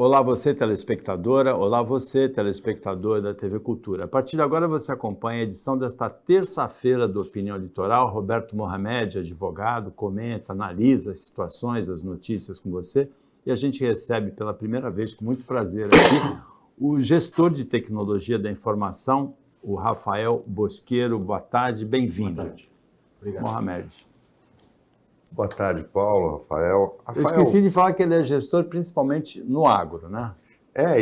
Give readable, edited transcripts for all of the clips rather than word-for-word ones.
Olá você telespectadora, olá você telespectador da TV Cultura. A partir de agora você acompanha a edição desta terça-feira do Opinião Litoral. Roberto Mohamed, advogado, comenta, analisa as situações, as notícias com você. E a gente recebe pela primeira vez, com muito prazer aqui, o gestor de tecnologia da informação, o Rafael Bosqueiro. Boa tarde, bem-vindo. Boa tarde. Obrigado. Mohamed. Boa tarde, Paulo, Rafael. Eu esqueci de falar que ele é gestor principalmente no agro, né?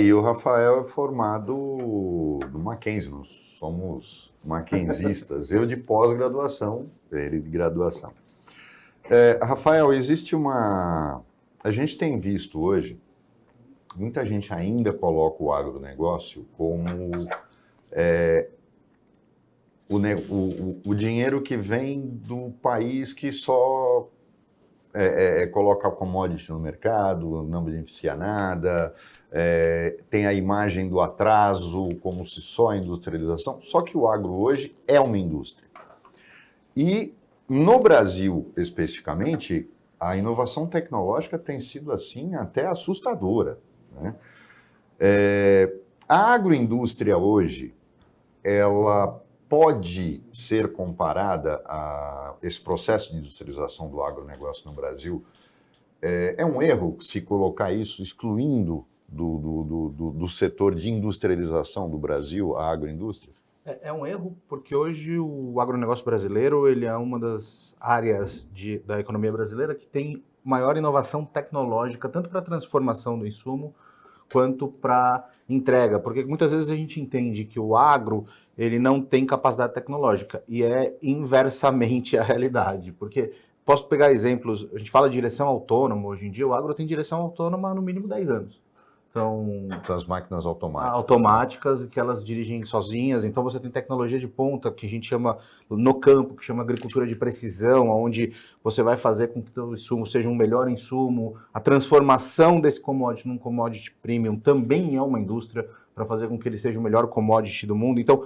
E o Rafael é formado do Mackenzie, nós somos mackenzistas. Eu de pós-graduação, ele de graduação. Rafael, existe uma... A gente tem visto hoje, muita gente ainda coloca o agronegócio como o dinheiro que vem do país que só coloca a commodity no mercado, não beneficia nada, tem a imagem do atraso, como se só a industrialização. Só que o agro hoje é uma indústria. E no Brasil, especificamente, a inovação tecnológica tem sido assim até assustadora, né? A agroindústria hoje, ela pode ser comparada a esse processo de industrialização do agronegócio no Brasil. É um erro se colocar isso excluindo do setor de industrialização do Brasil, a agroindústria? É um erro porque hoje o agronegócio brasileiro ele é uma das áreas da economia brasileira que tem maior inovação tecnológica, tanto para a transformação do insumo quanto para entrega, porque muitas vezes a gente entende que o agro ele não tem capacidade tecnológica, e é inversamente a realidade, porque posso pegar exemplos, a gente fala de direção autônoma, hoje em dia o agro tem direção autônoma há no mínimo 10 anos. Então, as máquinas automáticas, que elas dirigem sozinhas, então você tem tecnologia de ponta, que a gente chama no campo, que chama agricultura de precisão, onde você vai fazer com que o insumo seja um melhor insumo, a transformação desse commodity num commodity premium também é uma indústria, para fazer com que ele seja o melhor commodity do mundo. Então,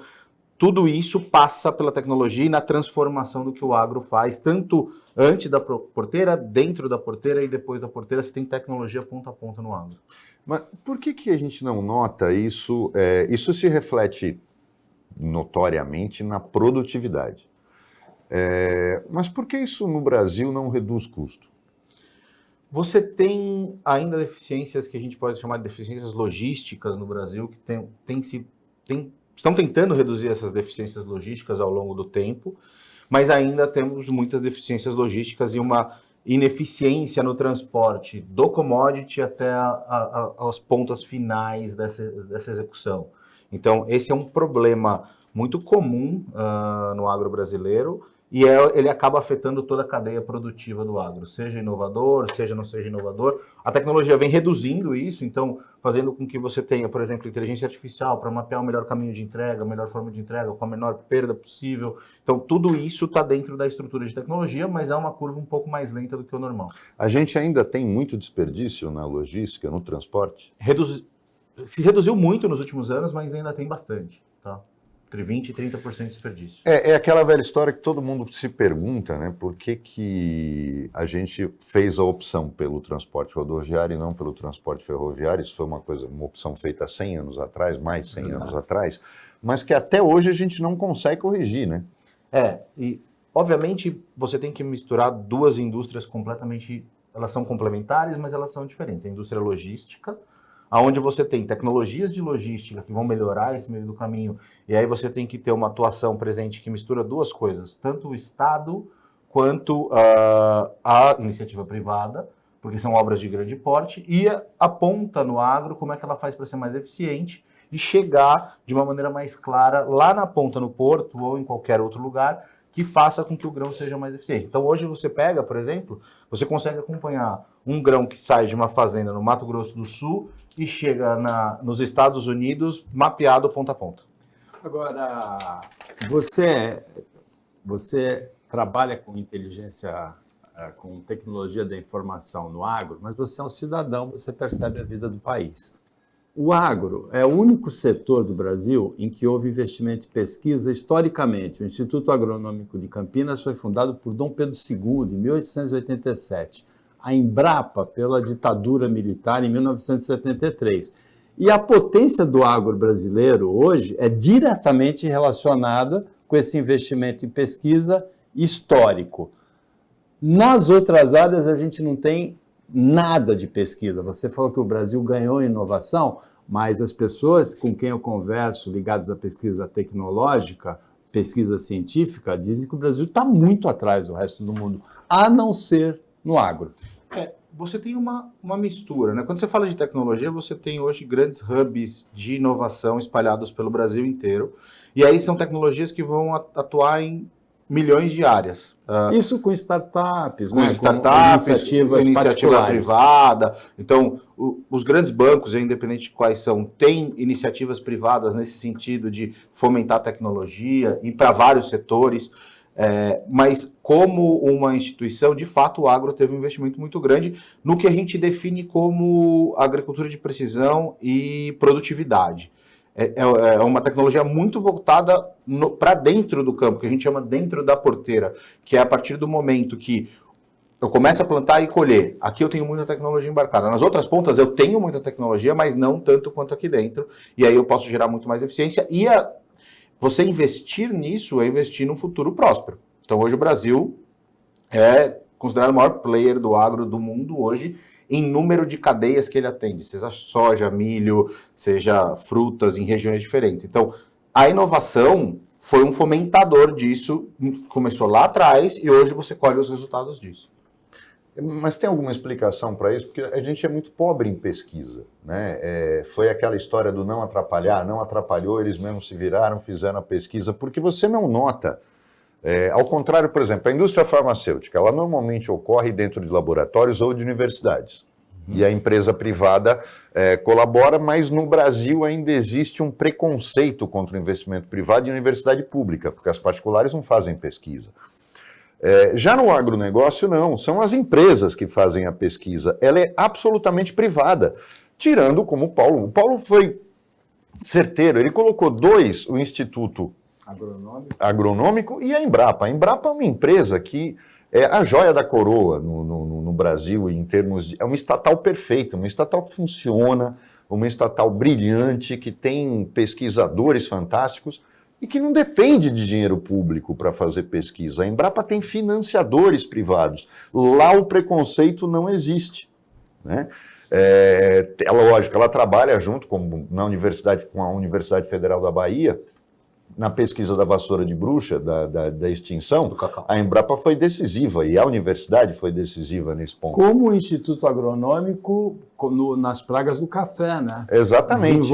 tudo isso passa pela tecnologia e na transformação do que o agro faz, tanto antes da porteira, dentro da porteira e depois da porteira, você tem tecnologia ponta a ponta no agro. Mas por que a gente não nota isso? Isso se reflete notoriamente na produtividade. Mas por que isso no Brasil não reduz custo? Você tem ainda deficiências que a gente pode chamar de deficiências logísticas no Brasil, que estão tentando reduzir essas deficiências logísticas ao longo do tempo, mas ainda temos muitas deficiências logísticas e uma ineficiência no transporte do commodity até as pontas finais dessa execução. Então, esse é um problema muito comum no agro brasileiro, e ele acaba afetando toda a cadeia produtiva do agro, seja inovador, seja não seja inovador. A tecnologia vem reduzindo isso, então fazendo com que você tenha, por exemplo, inteligência artificial para mapear o melhor caminho de entrega, a melhor forma de entrega, com a menor perda possível. Então tudo isso está dentro da estrutura de tecnologia, mas é uma curva um pouco mais lenta do que o normal. A gente ainda tem muito desperdício na logística, no transporte? Se reduziu muito nos últimos anos, mas ainda tem bastante, tá? Entre 20% e 30% de desperdício. É aquela velha história que todo mundo se pergunta, né? Por que a gente fez a opção pelo transporte rodoviário e não pelo transporte ferroviário? Isso foi uma opção feita há 100 anos atrás, mais de 100 anos atrás, mas que até hoje a gente não consegue corrigir, né? E obviamente você tem que misturar duas indústrias completamente, elas são complementares, mas elas são diferentes. A indústria logística, onde você tem tecnologias de logística que vão melhorar esse meio do caminho, e aí você tem que ter uma atuação presente que mistura duas coisas, tanto o Estado quanto a iniciativa privada, porque são obras de grande porte, e a ponta no agro, como é que ela faz para ser mais eficiente e chegar de uma maneira mais clara lá na ponta, no porto ou em qualquer outro lugar, que faça com que o grão seja mais eficiente. Então hoje você pega, por exemplo, você consegue acompanhar um grão que sai de uma fazenda no Mato Grosso do Sul e chega nos Estados Unidos mapeado ponta a ponta. Agora, você trabalha com inteligência, com tecnologia da informação no agro, mas você é um cidadão, você percebe a vida do país. O agro é o único setor do Brasil em que houve investimento em pesquisa historicamente. O Instituto Agronômico de Campinas foi fundado por Dom Pedro II, em 1887. a Embrapa pela ditadura militar em 1973. E a potência do agro brasileiro hoje é diretamente relacionada com esse investimento em pesquisa histórico. Nas outras áreas a gente não tem nada de pesquisa. Você falou que o Brasil ganhou em inovação, mas as pessoas com quem eu converso ligadas à pesquisa tecnológica, pesquisa científica, dizem que o Brasil está muito atrás do resto do mundo, a não ser no agro. Você tem uma mistura, né? Quando você fala de tecnologia, você tem hoje grandes hubs de inovação espalhados pelo Brasil inteiro, e aí são tecnologias que vão atuar em milhões de áreas. Isso com startups, com né? startups, com iniciativa privada. Então, os grandes bancos, independente de quais são, têm iniciativas privadas nesse sentido de fomentar tecnologia e para vários setores. Mas como uma instituição, de fato, o agro teve um investimento muito grande no que a gente define como agricultura de precisão e produtividade. É uma tecnologia muito voltada para dentro do campo, que a gente chama dentro da porteira, que é a partir do momento que eu começo a plantar e colher. Aqui eu tenho muita tecnologia embarcada. Nas outras pontas eu tenho muita tecnologia, mas não tanto quanto aqui dentro. E aí eu posso gerar muito mais eficiência. E você investir nisso é investir num futuro próspero. Então hoje o Brasil é considerado o maior player do agro do mundo hoje, em número de cadeias que ele atende, seja soja, milho, seja frutas em regiões diferentes. Então, a inovação foi um fomentador disso, começou lá atrás e hoje você colhe os resultados disso. Mas tem alguma explicação para isso? Porque a gente é muito pobre em pesquisa, né? Foi aquela história do não atrapalhar, não atrapalhou, eles mesmos se viraram, fizeram a pesquisa, porque você não nota. Ao contrário, por exemplo, a indústria farmacêutica, ela normalmente ocorre dentro de laboratórios ou de universidades. E a empresa privada colabora, mas no Brasil ainda existe um preconceito contra o investimento privado em universidade pública, porque as particulares não fazem pesquisa. Já no agronegócio, não, são as empresas que fazem a pesquisa. Ela é absolutamente privada, tirando como o Paulo. O Paulo foi certeiro, ele colocou o Instituto Agronômico e a Embrapa. A Embrapa é uma empresa que é a joia da coroa no Brasil, em termos de... É uma estatal perfeita, uma estatal que funciona, uma estatal brilhante, que tem pesquisadores fantásticos e que não depende de dinheiro público para fazer pesquisa. A Embrapa tem financiadores privados. Lá o preconceito não existe, né? É lógico, ela trabalha junto com a Universidade Federal da Bahia, na pesquisa da vassoura de bruxa, da extinção. Do cacau. A Embrapa foi decisiva e a universidade foi decisiva nesse ponto. Como o Instituto Agronômico nas pragas do café, né? Exatamente.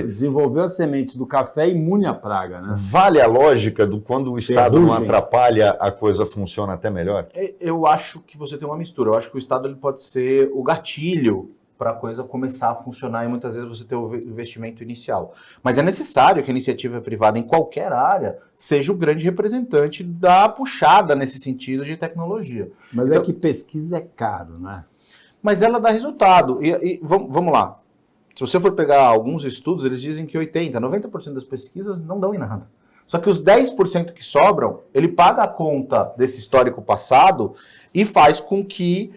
Desenvolveu as sementes do café imune à praga, né? Vale a lógica do quando o Estado não atrapalha, a coisa funciona até melhor? Eu acho que você tem uma mistura. Eu acho que o Estado ele pode ser o gatilho para a coisa começar a funcionar e muitas vezes você ter o investimento inicial. Mas é necessário que a iniciativa privada em qualquer área seja o grande representante da puxada nesse sentido de tecnologia. Mas então, é que pesquisa é caro, né? Mas ela dá resultado. E vamos lá. Se você for pegar alguns estudos, eles dizem que 80%, 90% das pesquisas não dão em nada. Só que os 10% que sobram, ele paga a conta desse histórico passado e faz com que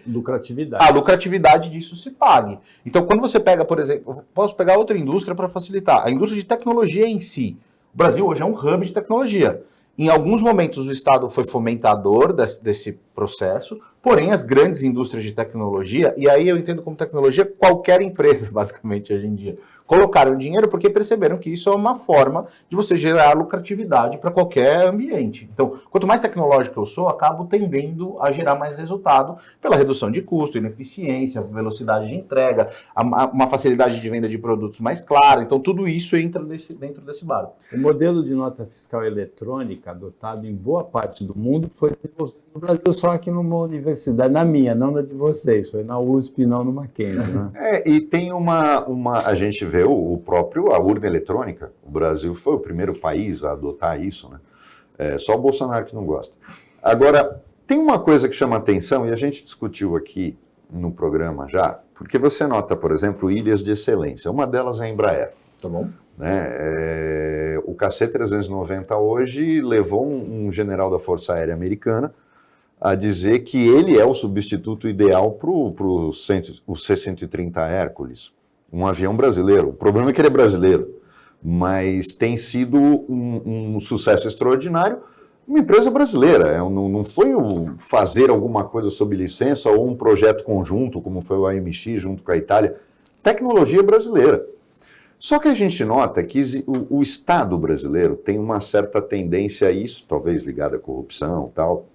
a lucratividade disso se pague. Então, quando você pega, por exemplo, posso pegar outra indústria para facilitar, a indústria de tecnologia em si. O Brasil hoje é um hub de tecnologia. Em alguns momentos o Estado foi fomentador desse processo, porém as grandes indústrias de tecnologia, e aí eu entendo como tecnologia qualquer empresa, basicamente, hoje em dia, colocaram dinheiro porque perceberam que isso é uma forma de você gerar lucratividade para qualquer ambiente. Então, quanto mais tecnológico eu sou, acabo tendendo a gerar mais resultado pela redução de custo, ineficiência, velocidade de entrega, uma facilidade de venda de produtos mais clara. Então, tudo isso entra dentro desse barco. O modelo de nota fiscal eletrônica adotado em boa parte do mundo foi desenvolvido no Brasil só aqui numa universidade, na minha, não na de vocês, foi na USP, não no Mackenzie, né? E tem a gente vê a urna eletrônica, o Brasil foi o primeiro país a adotar isso, né? Só o Bolsonaro que não gosta. Agora, tem uma coisa que chama atenção, e a gente discutiu aqui no programa já, porque você nota, por exemplo, ilhas de excelência, uma delas é a Embraer. Tá bom? Né? O KC-390 hoje levou um general da Força Aérea Americana a dizer que ele é o substituto ideal para o C-130 Hércules, um avião brasileiro. O problema é que ele é brasileiro, mas tem sido um sucesso extraordinário. Uma empresa brasileira, não foi fazer alguma coisa sob licença ou um projeto conjunto, como foi o AMX junto com a Itália. Tecnologia brasileira. Só que a gente nota que o Estado brasileiro tem uma certa tendência a isso, talvez ligada à corrupção e tal,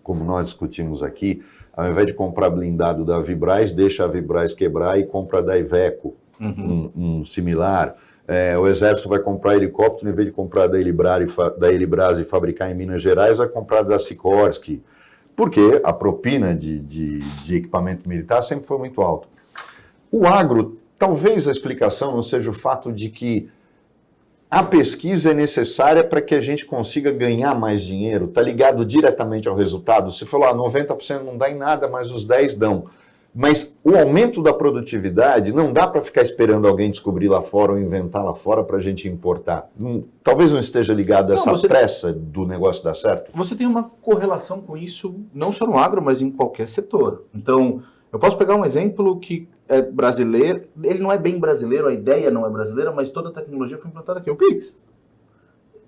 como nós discutimos aqui, ao invés de comprar blindado da Vibraz, deixa a Vibraz quebrar e compra da Iveco, um similar. O Exército vai comprar helicóptero, em vez de comprar da Elibras e fabricar em Minas Gerais, vai comprar da Sikorsky, porque a propina de equipamento militar sempre foi muito alta. O agro, talvez a explicação não seja o fato de que a pesquisa é necessária para que a gente consiga ganhar mais dinheiro, está ligado diretamente ao resultado. Você falou, 90% não dá em nada, mas os 10% dão. Mas o aumento da produtividade não dá para ficar esperando alguém descobrir lá fora ou inventar lá fora para a gente importar. Talvez não esteja ligado a essa pressa do negócio dar certo. Você tem uma correlação com isso, não só no agro, mas em qualquer setor. Então, eu posso pegar um exemplo que é brasileiro, ele não é bem brasileiro, a ideia não é brasileira, mas toda a tecnologia foi implantada aqui, o Pix.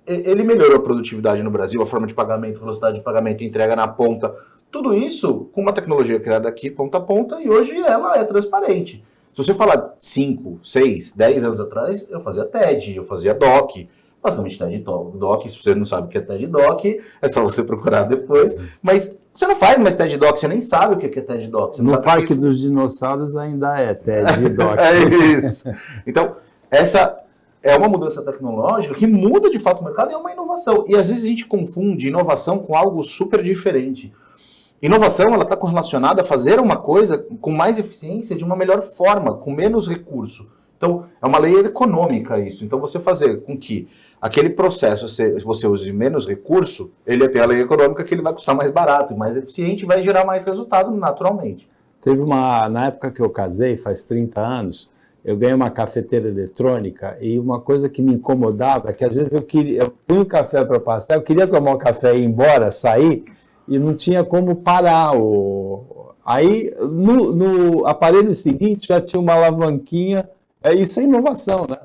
Ele melhorou a produtividade no Brasil, a forma de pagamento, velocidade de pagamento, entrega na ponta, tudo isso com uma tecnologia criada aqui, ponta a ponta, e hoje ela é transparente. Se você falar 5, 6, 10 anos atrás, eu fazia TED, eu fazia DOC, basicamente TED DOC, se você não sabe o que é TED DOC, é só você procurar depois, mas você não faz mais TED DOC, você nem sabe o que é TED DOC. No Parque dos Dinossauros ainda é TED DOC. É isso. Então, essa é uma mudança tecnológica que muda de fato o mercado e é uma inovação. E às vezes a gente confunde inovação com algo super diferente. Inovação, ela está correlacionada a fazer uma coisa com mais eficiência, de uma melhor forma, com menos recurso. Então, é uma lei econômica isso. Então, você fazer com que aquele processo você use menos recurso, ele tem a lei econômica que ele vai custar mais barato, mais eficiente e vai gerar mais resultado naturalmente. Na época que eu casei, faz 30 anos, eu ganhei uma cafeteira eletrônica e uma coisa que me incomodava é que às vezes eu punha o café para passar, eu queria tomar um café e ir embora, sair, e não tinha como parar. Aí, no aparelho seguinte, já tinha uma alavanquinha. Isso é inovação, né?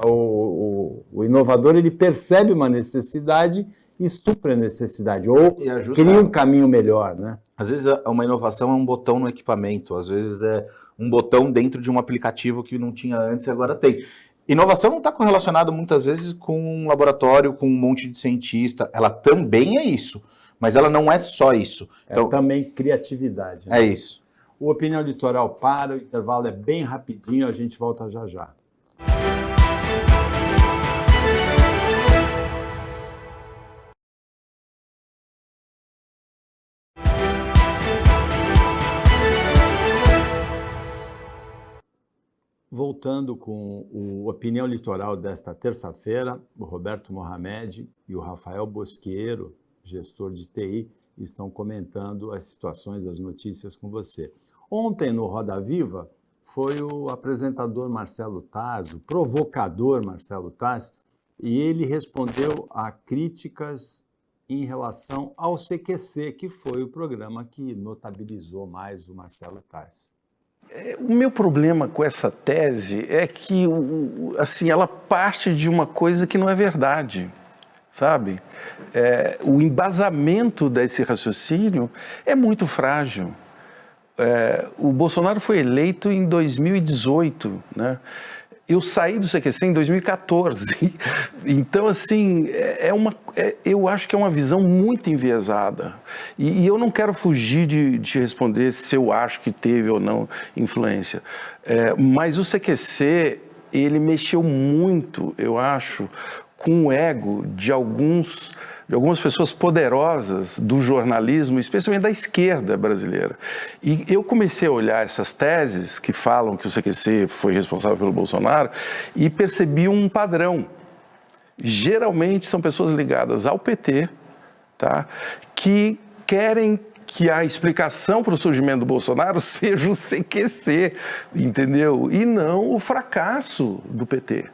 O inovador, ele percebe uma necessidade e supra a necessidade, ou cria um caminho melhor, né? Às vezes, uma inovação é um botão no equipamento, às vezes é um botão dentro de um aplicativo que não tinha antes e agora tem. Inovação não está correlacionada muitas vezes com um laboratório, com um monte de cientista. Ela também é isso, mas ela não é só isso. Então, também criatividade. Né? É isso. O Opinião Litoral para, o intervalo é bem rapidinho, a gente volta já já. Voltando com o Opinião Litoral desta terça-feira, o Roberto Mohamed e o Rafael Bosqueiro, gestor de TI, estão comentando as situações, as notícias com você. Ontem, no Roda Viva, foi o apresentador Marcelo Taz, o provocador Marcelo Taz, e ele respondeu a críticas em relação ao CQC, que foi o programa que notabilizou mais o Marcelo Taz. O meu problema com essa tese é que assim, ela parte de uma coisa que não é verdade, sabe? O embasamento desse raciocínio é muito frágil. O Bolsonaro foi eleito em 2018, né? Eu saí do CQC em 2014. Então, assim, eu acho que é uma visão muito enviesada. E eu não quero fugir de responder se eu acho que teve ou não influência. Mas o CQC, ele mexeu muito, eu acho, com o ego de algumas pessoas poderosas do jornalismo, especialmente da esquerda brasileira. E eu comecei a olhar essas teses que falam que o CQC foi responsável pelo Bolsonaro e percebi um padrão. Geralmente são pessoas ligadas ao PT, tá? Que querem que a explicação para o surgimento do Bolsonaro seja o CQC, entendeu? E não o fracasso do PT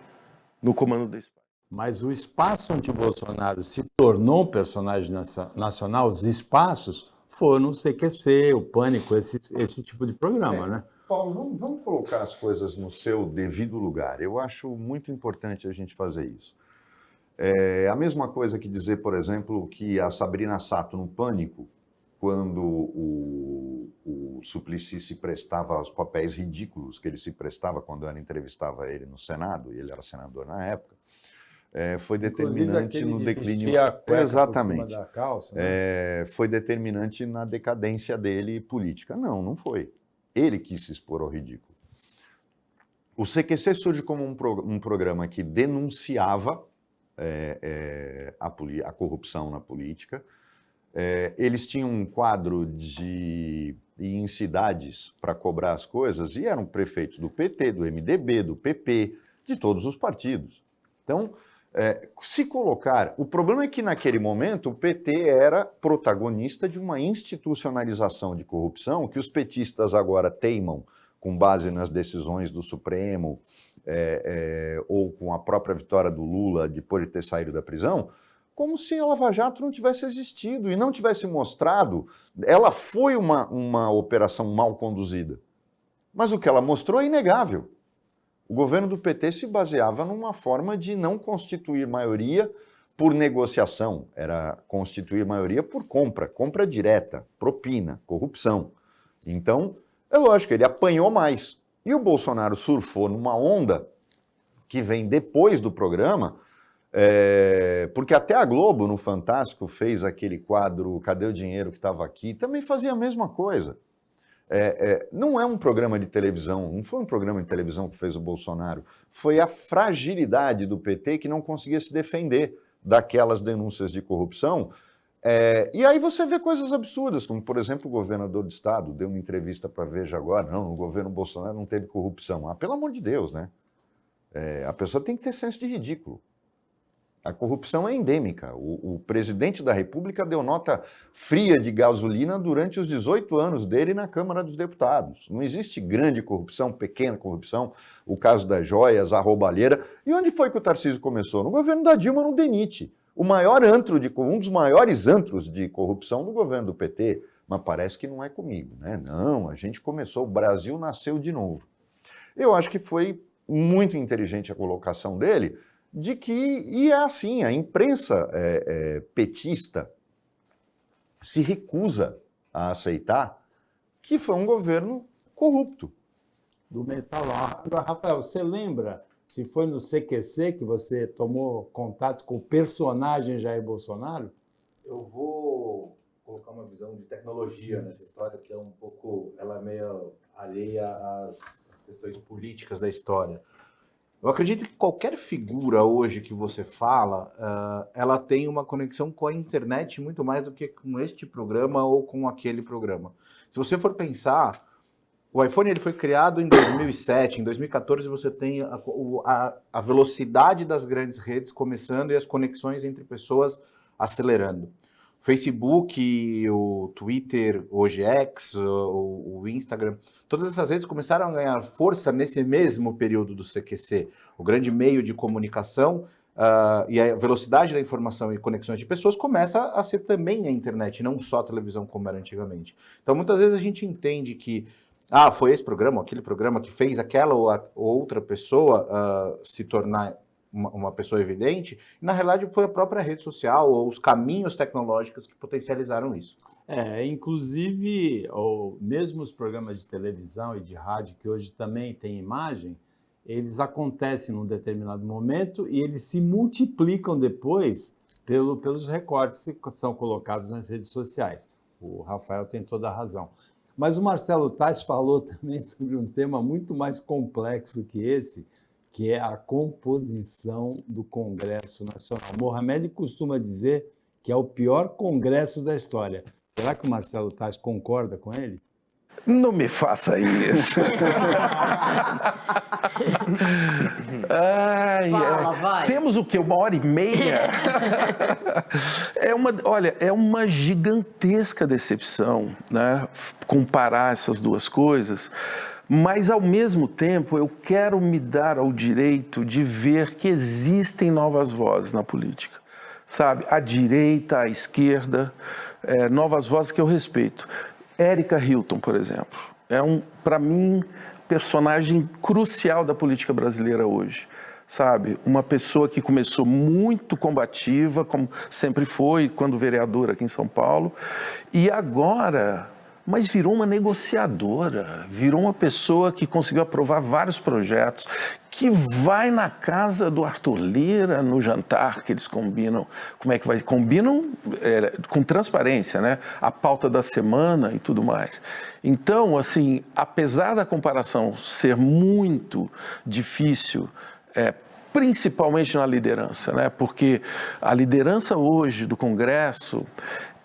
no comando desse país. Mas o espaço onde o Bolsonaro se tornou um personagem nacional, os espaços foram o CQC, o Pânico, esse tipo de programa, né? Paulo, vamos colocar as coisas no seu devido lugar. Eu acho muito importante a gente fazer isso. É a mesma coisa que dizer, por exemplo, que a Sabrina Sato, no Pânico, quando o Suplicy se prestava aos papéis ridículos que ele se prestava quando ela entrevistava ele no Senado, e ele era senador na época, foi determinante no declínio. Exatamente. Da calça, né? Foi determinante na decadência dele política. Não foi. Ele quis se expor ao ridículo. O CQC surge como um programa que denunciava a corrupção na política. Eles tinham um quadro em cidades para cobrar as coisas e eram prefeitos do PT, do MDB, do PP, de todos os partidos. Então, se colocar... O problema é que, naquele momento, o PT era protagonista de uma institucionalização de corrupção que os petistas agora teimam, com base nas decisões do Supremo, ou com a própria vitória do Lula depois de ter saído da prisão, como se a Lava Jato não tivesse existido e não tivesse mostrado. Ela foi uma operação mal conduzida, mas o que ela mostrou é inegável. O governo do PT se baseava numa forma de não constituir maioria por negociação, era constituir maioria por compra direta, propina, corrupção. Então, é lógico, ele apanhou mais. E o Bolsonaro surfou numa onda que vem depois do programa, porque até a Globo, no Fantástico, fez aquele quadro Cadê o Dinheiro que estava aqui, também fazia a mesma coisa. Não é um programa de televisão, não foi um programa de televisão que fez o Bolsonaro, foi a fragilidade do PT que não conseguia se defender daquelas denúncias de corrupção. E aí você vê coisas absurdas, como, por exemplo, o governador do estado deu uma entrevista para Veja agora, não, no governo Bolsonaro não teve corrupção. Pelo amor de Deus, né? A pessoa tem que ter senso de ridículo. A corrupção é endêmica. O presidente da República deu nota fria de gasolina durante os 18 anos dele na Câmara dos Deputados. Não existe grande corrupção, pequena corrupção, o caso das joias, a roubalheira. E onde foi que o Tarcísio começou? No governo da Dilma, no DENIT. Um dos maiores antros de corrupção do governo do PT. Mas parece que não é comigo, né? Não, a gente começou, o Brasil nasceu de novo. Eu acho que foi muito inteligente a colocação dele, de que, e é assim, a imprensa petista se recusa a aceitar que foi um governo corrupto. Do mensalão. Agora, Rafael, você lembra se foi no CQC que você tomou contato com o personagem Jair Bolsonaro? Eu vou colocar uma visão de tecnologia nessa história, que é um pouco, ela é meio alheia às questões políticas da história. Eu acredito que qualquer figura hoje que você fala, ela tem uma conexão com a internet muito mais do que com este programa ou com aquele programa. Se você for pensar, o iPhone ele foi criado em 2007, em 2014 você tem a velocidade das grandes redes começando e as conexões entre pessoas acelerando. O Facebook, o Twitter, hoje X, o Instagram, todas essas redes começaram a ganhar força nesse mesmo período do CQC. O grande meio de comunicação e a velocidade da informação e conexões de pessoas começa a ser também a internet, não só a televisão como era antigamente. Então, muitas vezes a gente entende que foi esse programa, aquele programa que fez aquela ou outra pessoa se tornar uma pessoa evidente, e na realidade foi a própria rede social ou os caminhos tecnológicos que potencializaram isso. Inclusive, mesmo os programas de televisão e de rádio, que hoje também têm imagem, eles acontecem num determinado momento e eles se multiplicam depois pelos recortes que são colocados nas redes sociais. O Rafael tem toda a razão. Mas o Marcelo Tades falou também sobre um tema muito mais complexo que esse, que é a composição do Congresso Nacional. Mohamed costuma dizer que é o pior congresso da história. Será que o Marcelo Tades concorda com ele? Não me faça isso. Vai. Temos o quê? 1h30? É uma gigantesca decepção, né? Comparar essas duas coisas, Mas, ao mesmo tempo, eu quero me dar ao direito de ver que existem novas vozes na política, sabe? À direita, à esquerda, novas vozes que eu respeito. Érica Hilton, por exemplo, é para mim, personagem crucial da política brasileira hoje. Sabe, uma pessoa que começou muito combativa, como sempre foi, quando vereadora aqui em São Paulo, e agora, mas virou uma negociadora, virou uma pessoa que conseguiu aprovar vários projetos, que vai na casa do Arthur Lira no jantar que eles combinam, como é que vai, combinam com transparência, né? A pauta da semana e tudo mais. Então, assim, apesar da comparação ser muito difícil, principalmente na liderança, né? Porque a liderança hoje do Congresso,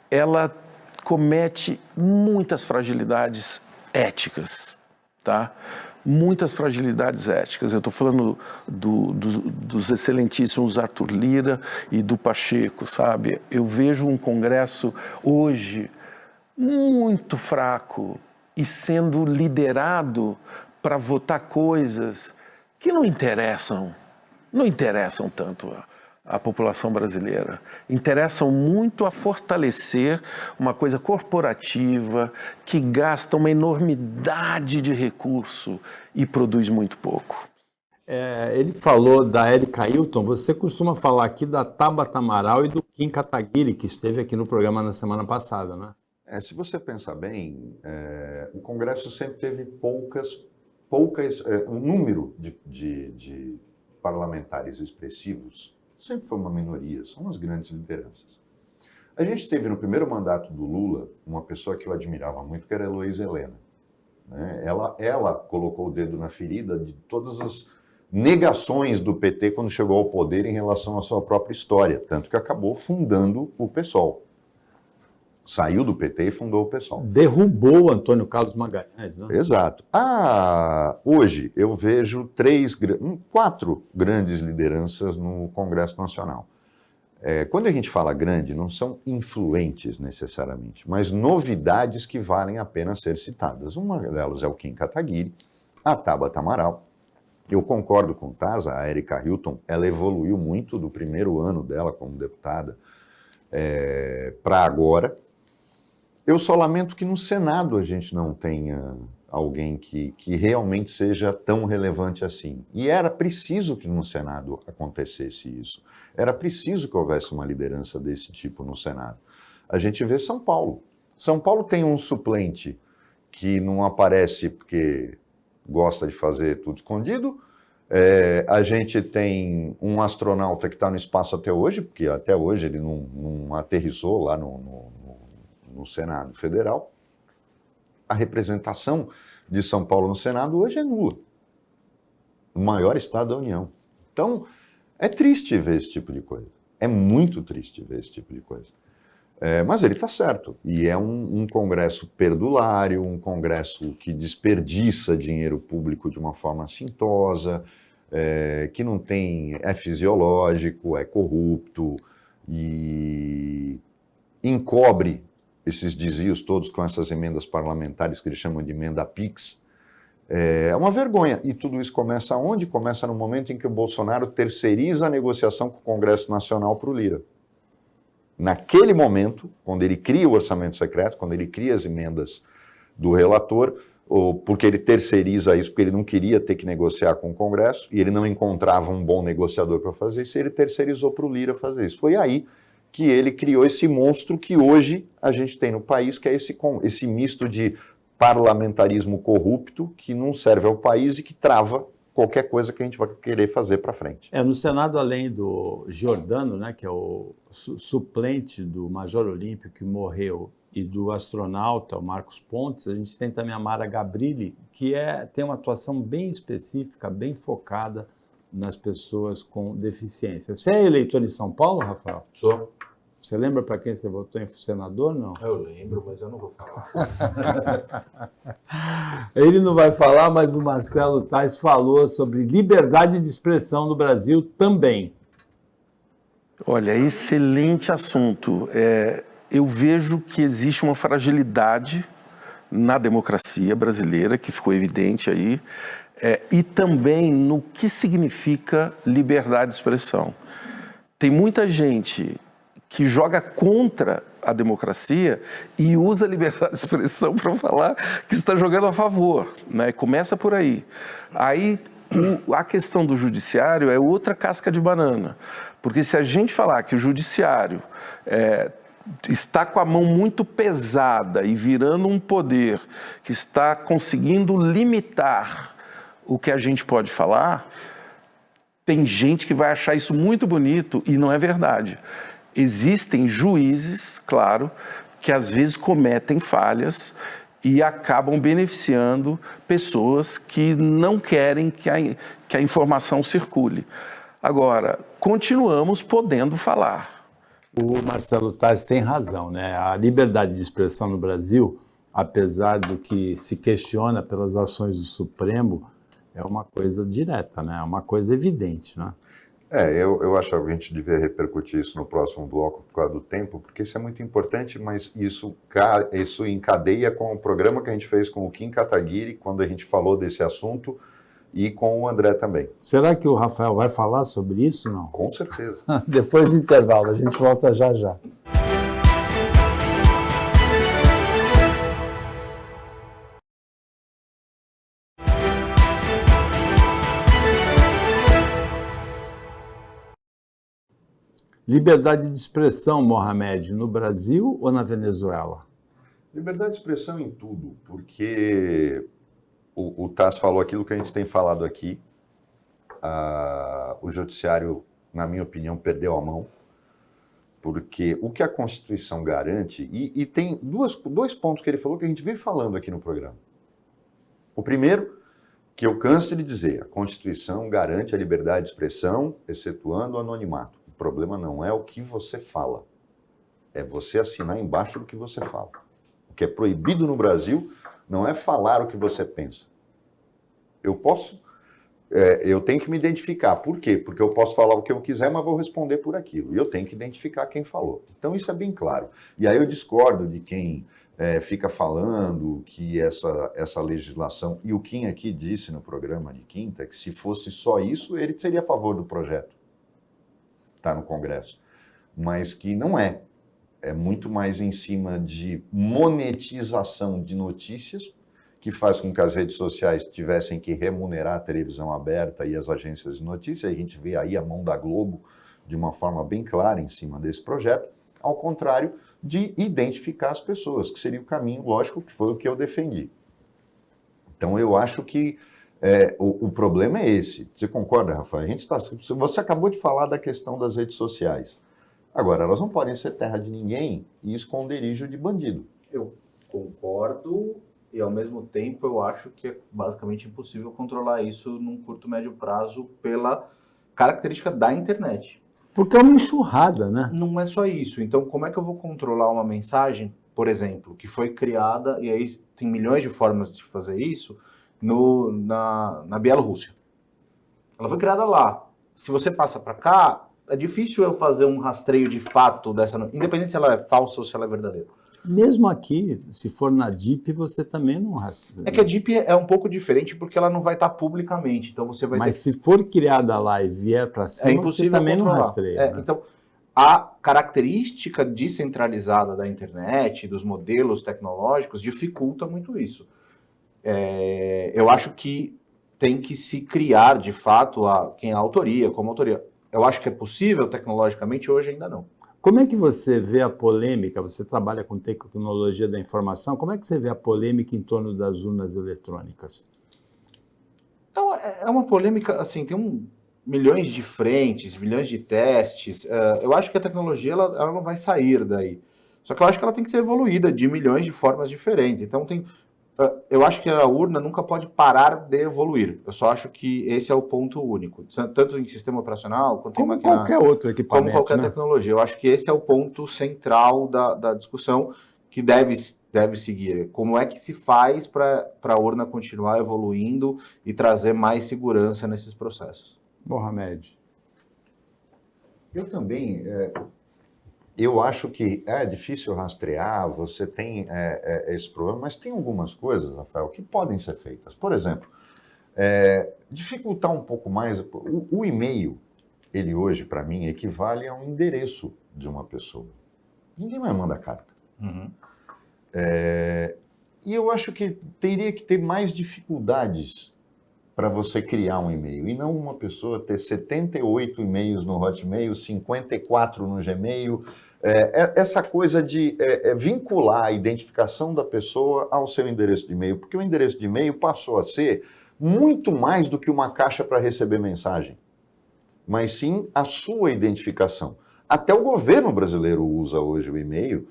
ela comete muitas fragilidades éticas, tá? Muitas fragilidades éticas. Eu estou falando dos excelentíssimos Arthur Lira e do Pacheco, sabe? Eu vejo um Congresso hoje muito fraco e sendo liderado para votar coisas que não interessam tanto a população brasileira. Interessam muito a fortalecer uma coisa corporativa que gasta uma enormidade de recurso e produz muito pouco. Ele falou da Érica Hilton, você costuma falar aqui da Tabata Amaral e do Kim Kataguiri, que esteve aqui no programa na semana passada, né? Se você pensar bem, o Congresso sempre teve um número de parlamentares expressivos, sempre foi uma minoria, são as grandes lideranças. A gente teve no primeiro mandato do Lula uma pessoa que eu admirava muito, que era a Heloísa Helena. Né? Ela colocou o dedo na ferida de todas as negações do PT quando chegou ao poder em relação à sua própria história, tanto que acabou fundando o PSOL. Saiu do PT e fundou o PSOL. Derrubou o Antônio Carlos Magalhães, né? Exato. Hoje eu vejo 4 grandes lideranças no Congresso Nacional. Quando a gente fala grande, não são influentes necessariamente, mas novidades que valem a pena ser citadas. Uma delas é o Kim Kataguiri, a Tabata Amaral. Eu concordo com o Taza, a Érica Hilton, ela evoluiu muito do primeiro ano dela como deputada para agora. Eu só lamento que no Senado a gente não tenha alguém que realmente seja tão relevante assim. E era preciso que no Senado acontecesse isso. Era preciso que houvesse uma liderança desse tipo no Senado. A gente vê São Paulo. São Paulo tem um suplente que não aparece porque gosta de fazer tudo escondido. A gente tem um astronauta que está no espaço até hoje, porque até hoje ele não aterrissou lá no Senado Federal. A representação de São Paulo no Senado hoje é nula. O maior estado da União. Então, é triste ver esse tipo de coisa. É muito triste ver esse tipo de coisa. Mas ele está certo. E é um Congresso perdulário, um Congresso que desperdiça dinheiro público de uma forma assintosa, que não tem... é fisiológico, é corrupto e encobre esses desvios todos com essas emendas parlamentares que eles chamam de emenda PIX. É uma vergonha. E tudo isso começa onde? Começa no momento em que o Bolsonaro terceiriza a negociação com o Congresso Nacional para o Lira. Naquele momento, quando ele cria o orçamento secreto, quando ele cria as emendas do relator, porque ele terceiriza isso, porque ele não queria ter que negociar com o Congresso, e ele não encontrava um bom negociador para fazer isso, ele terceirizou para o Lira fazer isso. Foi aí que ele criou esse monstro que hoje a gente tem no país, que é esse misto de parlamentarismo corrupto que não serve ao país e que trava qualquer coisa que a gente vai querer fazer para frente. No Senado, além do Giordano, né, que é o suplente do Major Olímpio que morreu, e do astronauta, o Marcos Pontes, a gente tem também a Mara Gabrilli, que tem uma atuação bem específica, bem focada nas pessoas com deficiência. Você é eleitor em São Paulo, Rafael? Sou. Você lembra para quem você votou em senador, não? Eu lembro, mas eu não vou falar. Ele não vai falar, mas o Marcelo Tais falou sobre liberdade de expressão no Brasil também. Olha, excelente assunto. Eu vejo que existe uma fragilidade na democracia brasileira, que ficou evidente aí, e também no que significa liberdade de expressão. Tem muita gente que joga contra a democracia e usa a liberdade de expressão para falar que está jogando a favor, né? Começa por aí. Aí a questão do judiciário é outra casca de banana, porque se a gente falar que o judiciário está com a mão muito pesada e virando um poder que está conseguindo limitar o que a gente pode falar, tem gente que vai achar isso muito bonito e não é verdade. Existem juízes, claro, que às vezes cometem falhas e acabam beneficiando pessoas que não querem que a informação circule. Agora, continuamos podendo falar. O Marcelo Taz tem razão, né? A liberdade de expressão no Brasil, apesar do que se questiona pelas ações do Supremo, é uma coisa direta, né? É uma coisa evidente, né? Eu acho que a gente devia repercutir isso no próximo bloco por causa do tempo, porque isso é muito importante, mas isso encadeia com o programa que a gente fez com o Kim Kataguiri, quando a gente falou desse assunto, e com o André também. Será que o Rafael vai falar sobre isso, não? Com certeza. Depois do intervalo, a gente volta já já. Liberdade de expressão, Mohamed, no Brasil ou na Venezuela? Liberdade de expressão em tudo, porque o Taz falou aquilo que a gente tem falado aqui. O judiciário, na minha opinião, perdeu a mão, porque o que a Constituição garante, e tem dois pontos que ele falou que a gente vem falando aqui no programa. O primeiro, que eu canso de lhe dizer, a Constituição garante a liberdade de expressão, excetuando o anonimato. O problema não é o que você fala, é você assinar embaixo do que você fala. O que é proibido no Brasil não é falar o que você pensa. Eu tenho que me identificar. Por quê? Porque eu posso falar o que eu quiser, mas vou responder por aquilo. E eu tenho que identificar quem falou. Então isso é bem claro. E aí eu discordo de quem fica falando que essa legislação, e o Kim aqui disse no programa de quinta, que se fosse só isso, ele seria a favor do projeto. Está no Congresso, mas que não é. É muito mais em cima de monetização de notícias, que faz com que as redes sociais tivessem que remunerar a televisão aberta e as agências de notícias. A gente vê aí a mão da Globo de uma forma bem clara em cima desse projeto, ao contrário de identificar as pessoas, que seria o caminho lógico, que foi o que eu defendi. Então eu acho que o problema é esse. Você concorda, Rafael? Você acabou de falar da questão das redes sociais. Agora, elas não podem ser terra de ninguém e esconderijo de bandido. Eu concordo e, ao mesmo tempo, eu acho que é basicamente impossível controlar isso num curto, médio prazo pela característica da internet. Porque é uma enxurrada, né? Não é só isso. Então, como é que eu vou controlar uma mensagem, por exemplo, que foi criada, e aí tem milhões de formas de fazer isso, na Bielorrússia. Ela foi criada lá. Se você passa para cá, é difícil eu fazer um rastreio de fato dessa, independente se ela é falsa ou se ela é verdadeira. Mesmo aqui, se for na DIP, você também não rastreia. É que a DIP é um pouco diferente porque ela não vai estar publicamente, então você vai Mas se for criada lá e vier para cima, você também não rastreia. Né? Então, a característica descentralizada da internet, dos modelos tecnológicos, dificulta muito isso. Eu acho que tem que se criar, de fato, quem é a autoria, como autoria. Eu acho que é possível tecnologicamente, hoje ainda não. Como é que você vê a polêmica? Você trabalha com tecnologia da informação, como é que você vê a polêmica em torno das urnas eletrônicas? É uma polêmica, assim, tem milhões de frentes, milhões de testes. Eu acho que a tecnologia ela não vai sair daí. Só que eu acho que ela tem que ser evoluída de milhões de formas diferentes. Então eu acho que a urna nunca pode parar de evoluir. Eu só acho que esse é o ponto único. Tanto em sistema operacional, quanto em maquinário. Como qualquer outro equipamento. Como qualquer tecnologia. Eu acho que esse é o ponto central da discussão que deve seguir. Como é que se faz para a urna continuar evoluindo e trazer mais segurança nesses processos? Mohamed. Eu também Eu acho que é difícil rastrear, você tem esse problema, mas tem algumas coisas, Rafael, que podem ser feitas. Por exemplo, dificultar um pouco mais. O e-mail, ele hoje, para mim, equivale a um endereço de uma pessoa. Ninguém mais manda carta. Uhum. E eu acho que teria que ter mais dificuldades para você criar um e-mail, e não uma pessoa ter 78 e-mails no Hotmail, 54 no Gmail, essa coisa de vincular a identificação da pessoa ao seu endereço de e-mail, porque o endereço de e-mail passou a ser muito mais do que uma caixa para receber mensagem, mas sim a sua identificação. Até o governo brasileiro usa hoje o e-mail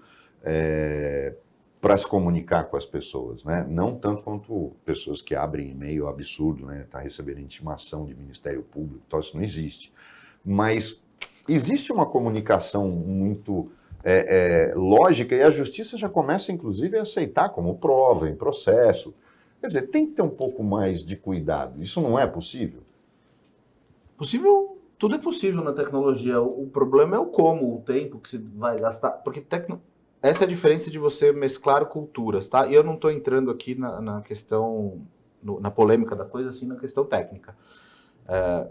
para se comunicar com as pessoas, né? Não tanto quanto pessoas que abrem e-mail absurdo, né? Tá recebendo intimação de Ministério Público, então isso não existe. Mas existe uma comunicação muito lógica e a justiça já começa, inclusive, a aceitar como prova em processo. Quer dizer, tem que ter um pouco mais de cuidado. Isso não é possível? Possível, tudo é possível na tecnologia. O problema é o como, o tempo que você vai gastar. Porque essa é a diferença de você mesclar culturas, tá? E eu não estou entrando aqui na questão, na polêmica da coisa, assim, na questão técnica.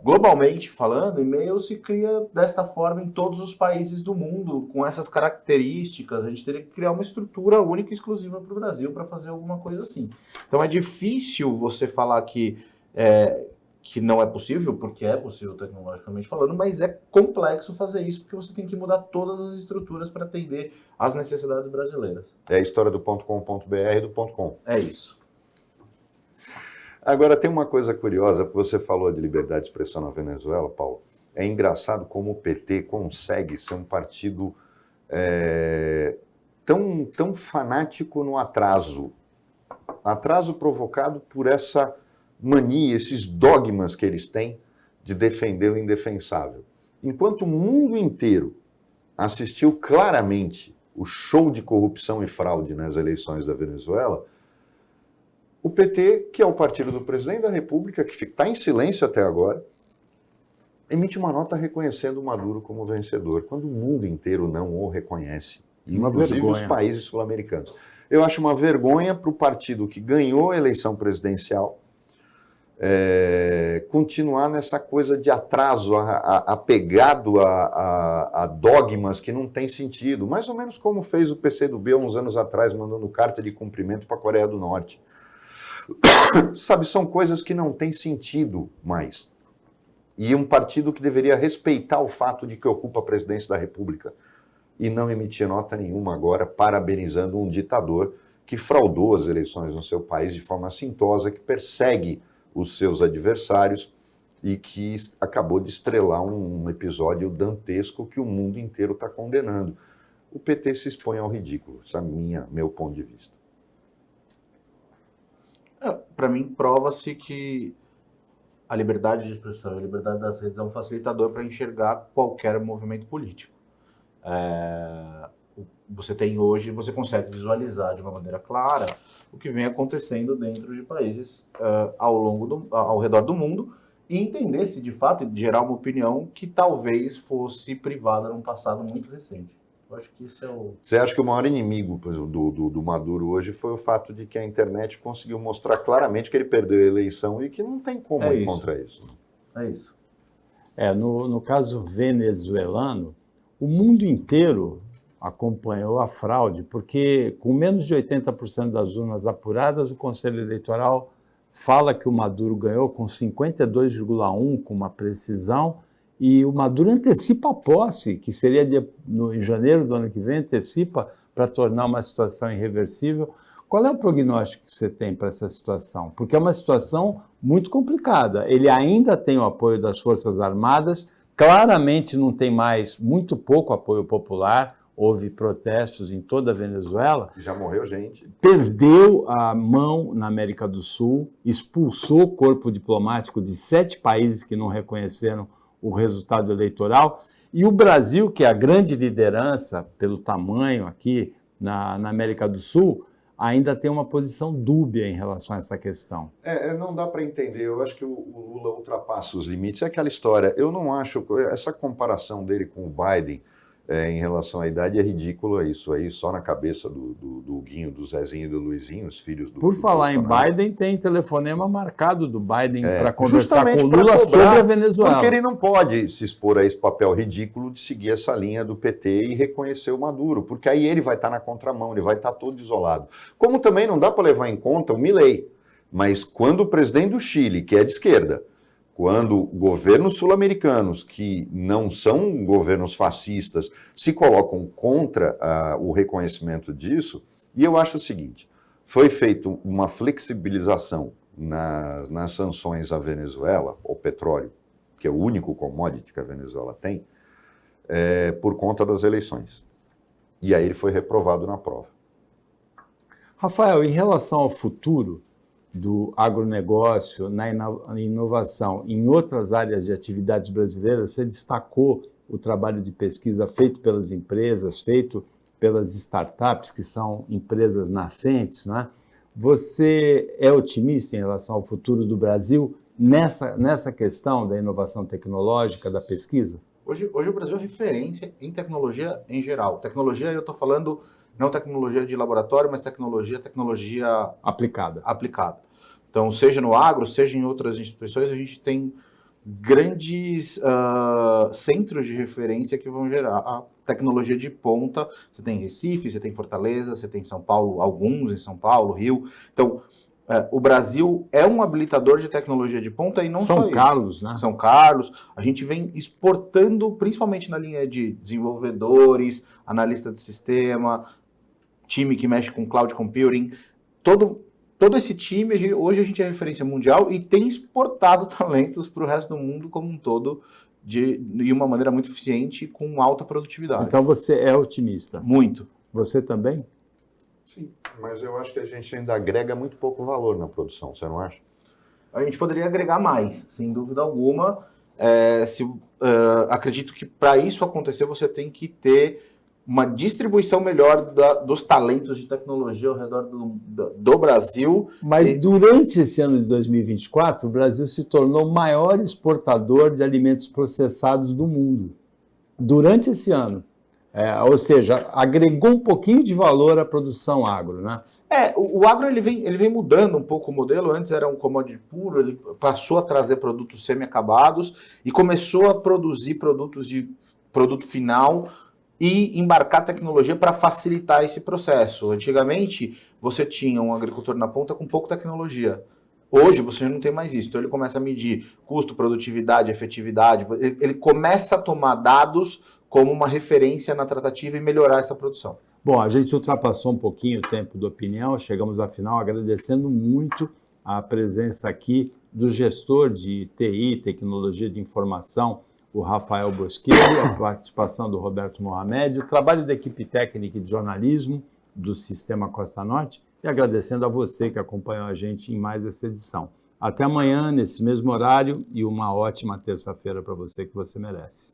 Globalmente falando, e-mail se cria desta forma em todos os países do mundo, com essas características. A gente teria que criar uma estrutura única e exclusiva para o Brasil para fazer alguma coisa assim. Então é difícil você falar que não é possível, porque é possível tecnologicamente falando, mas é complexo fazer isso, porque você tem que mudar todas as estruturas para atender às necessidades brasileiras. É a história do .com.br e do .com. É isso. Agora, tem uma coisa curiosa, porque você falou de liberdade de expressão na Venezuela, Paulo. É engraçado como o PT consegue ser um partido tão fanático no atraso. Atraso provocado por essa mania, esses dogmas que eles têm de defender o indefensável. Enquanto o mundo inteiro assistiu claramente o show de corrupção e fraude nas eleições da Venezuela, o PT, que é o partido do presidente da República, que está em silêncio até agora, emite uma nota reconhecendo o Maduro como vencedor, quando o mundo inteiro não o reconhece, inclusive os países sul-americanos. Eu acho uma vergonha para o partido que ganhou a eleição presidencial continuar nessa coisa de atraso, apegado a dogmas que não tem sentido, mais ou menos como fez o PCdoB há uns anos atrás, mandando carta de cumprimento para a Coreia do Norte. Sabe, são coisas que não têm sentido mais. E um partido que deveria respeitar o fato de que ocupa a presidência da República e não emitir nota nenhuma agora parabenizando um ditador que fraudou as eleições no seu país de forma assintosa, que persegue os seus adversários e que acabou de estrelar um episódio dantesco que o mundo inteiro está condenando. O PT se expõe ao ridículo, esse é meu ponto de vista. Para mim, prova-se que a liberdade de expressão e a liberdade das redes é um facilitador para enxergar qualquer movimento político. Você tem hoje, você consegue visualizar de uma maneira clara o que vem acontecendo dentro de países ao redor do mundo e entender se de fato gerar uma opinião que talvez fosse privada num passado muito recente. Eu acho que isso é o... Você acha que o maior inimigo do Maduro hoje foi o fato de que a internet conseguiu mostrar claramente que ele perdeu a eleição e que não tem como ir contra isso? É isso. No caso venezuelano, o mundo inteiro acompanhou a fraude, porque com menos de 80% das urnas apuradas, o Conselho Eleitoral fala que o Maduro ganhou com 52,1%, com uma precisão, e o Maduro antecipa a posse, que seria em janeiro do ano que vem, antecipa para tornar uma situação irreversível. Qual é o prognóstico que você tem para essa situação? Porque é uma situação muito complicada. Ele ainda tem o apoio das Forças Armadas, claramente não tem mais, muito pouco apoio popular, houve protestos em toda a Venezuela. Já morreu gente. Perdeu a mão na América do Sul, expulsou o corpo diplomático de 7 países que não reconheceram o resultado eleitoral, e o Brasil, que é a grande liderança pelo tamanho aqui na América do Sul, ainda tem uma posição dúbia em relação a essa questão. Não dá para entender, eu acho que o Lula ultrapassa os limites, é aquela história, eu não acho, essa comparação dele com o Biden, em relação à idade é ridícula, isso aí só na cabeça do Guinho, do Zezinho e do Luizinho, os filhos do Por falar em Bolsonaro. Biden, tem telefonema marcado do Biden para conversar Justamente com o pra Lula cobrar, sobre a Venezuela. Porque ele não pode se expor a esse papel ridículo de seguir essa linha do PT e reconhecer o Maduro, porque aí ele vai estar na contramão, ele vai estar todo isolado. Como também não dá para levar em conta o Milei, mas quando o presidente do Chile, que é de esquerda, quando governos sul-americanos, que não são governos fascistas, se colocam contra o reconhecimento disso, e eu acho o seguinte, foi feita uma flexibilização nas sanções à Venezuela, ao petróleo, que é o único commodity que a Venezuela tem, por conta das eleições. E aí ele foi reprovado na prova. Rafael, em relação ao futuro do agronegócio, na inovação, em outras áreas de atividades brasileiras, você destacou o trabalho de pesquisa feito pelas empresas, feito pelas startups, que são empresas nascentes, não é? Você é otimista em relação ao futuro do Brasil nessa questão da inovação tecnológica, da pesquisa? Hoje o Brasil é referência em tecnologia em geral. Tecnologia, eu estou falando não tecnologia de laboratório, mas tecnologia aplicada. Então, seja no agro, seja em outras instituições, a gente tem grandes centros de referência que vão gerar a tecnologia de ponta. Você tem Recife, você tem Fortaleza, você tem São Paulo, alguns em São Paulo, Rio. Então, o Brasil é um habilitador de tecnologia de ponta e não só isso. São Carlos, né? São Carlos. A gente vem exportando, principalmente na linha de desenvolvedores, analista de sistema, time que mexe com cloud computing. Todo esse time, hoje a gente é referência mundial e tem exportado talentos para o resto do mundo como um todo de uma maneira muito eficiente com alta produtividade. Então você é otimista? Muito. Você também? Sim, mas eu acho que a gente ainda agrega muito pouco valor na produção, você não acha? A gente poderia agregar mais, sem dúvida alguma. Acredito que para isso acontecer você tem que ter uma distribuição melhor dos talentos de tecnologia ao redor do Brasil. Mas durante esse ano de 2024, o Brasil se tornou o maior exportador de alimentos processados do mundo. Durante esse ano. Ou seja, agregou um pouquinho de valor à produção agro, né? O agro ele vem mudando um pouco o modelo. Antes era um commodity puro, ele passou a trazer produtos semi-acabados e começou a produzir produtos de produto final e embarcar tecnologia para facilitar esse processo. Antigamente, você tinha um agricultor na ponta com pouca tecnologia. Hoje, você não tem mais isso. Então, ele começa a medir custo, produtividade, efetividade. Ele começa a tomar dados como uma referência na tratativa e melhorar essa produção. Bom, a gente ultrapassou um pouquinho o tempo da opinião, chegamos à final agradecendo muito a presença aqui do gestor de TI, Tecnologia de Informação, o Rafael Bosqueiro, a participação do Roberto Mohamed, o trabalho da equipe técnica de jornalismo do Sistema Costa Norte e agradecendo a você que acompanhou a gente em mais essa edição. Até amanhã, nesse mesmo horário, e uma ótima terça-feira para você que você merece.